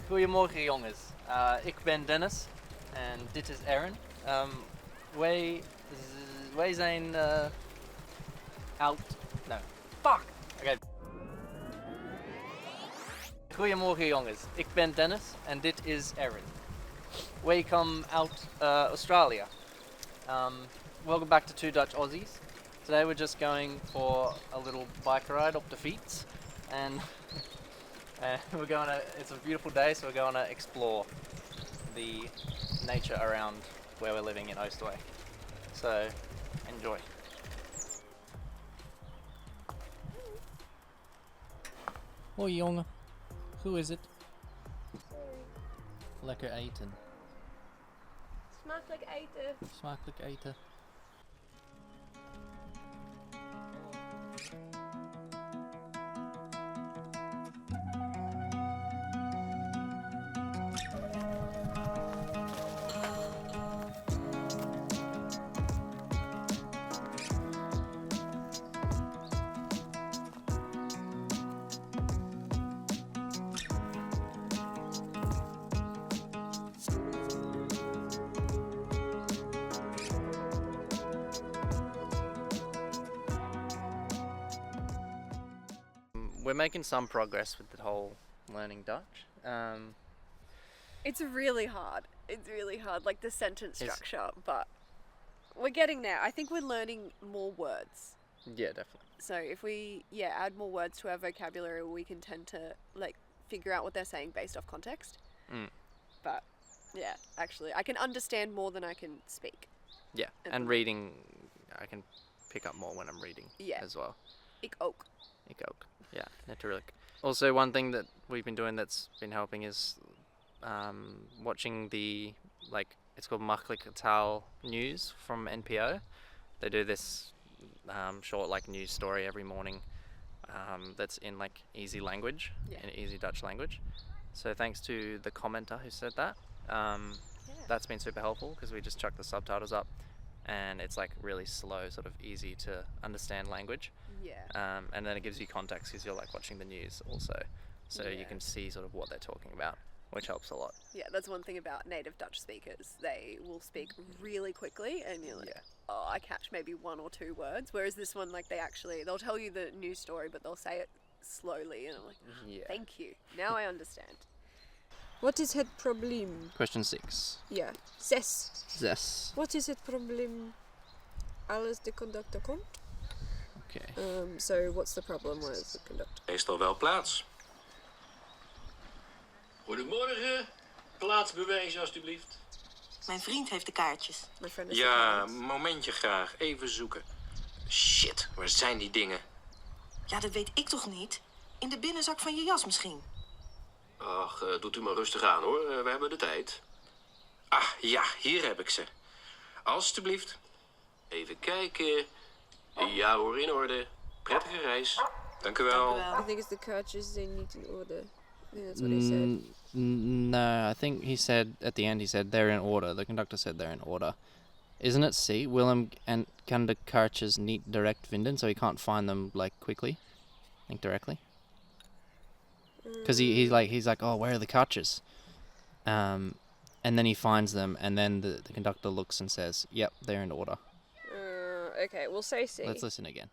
Goedemorgen jongens, ik ben Dennis en dit is Aaron. Wij zijn out. No, fuck! Okay. Goedemorgen jongens, ik ben Dennis and dit is Aaron. We come out Australia. Welcome back to Two Dutch Aussies. Today we're just going for a little bike ride up the fiets and it's a beautiful day, so we're going to explore the nature around where we're living in Oostwijk. So, enjoy. Hoi jongen, hoe is het? Sorry. Lekker eten. Smakelijk eten. Smakelijk eten. We're making some progress with the whole learning Dutch. It's really hard. It's really hard, like the sentence structure, but we're getting there. I think we're learning more words. Yeah, definitely. So if we add more words to our vocabulary, we can tend to like figure out what they're saying based off context. But yeah, actually, I can understand more than I can speak. Yeah, and reading, I can pick up more when I'm reading as well. Ik ook. Ik ook. Yeah, natuurlijk. Also, one thing that we've been doing that's been helping is watching it's called Makkelijke Taal News from NPO. They do this short news story every morning that's in easy language, in easy Dutch language. So thanks to the commenter who said that. That's been super helpful because we just chuck the subtitles up and it's really slow, sort of easy to understand language. Yeah. And then it gives you context because you're watching the news also. So you can see sort of what they're talking about, which helps a lot. Yeah, that's one thing about native Dutch speakers. They will speak really quickly and you're like, oh, I catch maybe one or two words. Whereas this one, they'll tell you the news story, but they'll say it slowly. And I'm like, thank you. Now I understand. What is het probleem? Question 6. Ja, 6. 6. Wat is het probleem als de conductor komt? Okay. So what's the problem with the conductor? Meestal wel plaats. Goedemorgen. Plaatsbewijs alstublieft. Mijn vriend heeft de kaartjes. My friend is Ja, momentje graag. Even zoeken. Shit, waar zijn die dingen? Ja, dat weet ik toch niet? In de binnenzak van je jas misschien. Ach, doet u maar rustig aan hoor. We hebben de tijd. Ah, ja, hier heb ik ze. Alstublieft. Even kijken. Ja hoor, in orde. Prettige reis. Dank u wel. I think it's the kaartjes, they need in order. I think that's what he said. No, I think he said at the end they're in order. The conductor said they're in order. Isn't it C? Willem and kan de kaartjes niet direct vinden, so he can't find them quickly, I think directly. Because he's like, oh, where are the kaartjes? And then he finds them, and then the conductor looks and says, yep, they're in order. Okay, we'll say C. Let's listen again.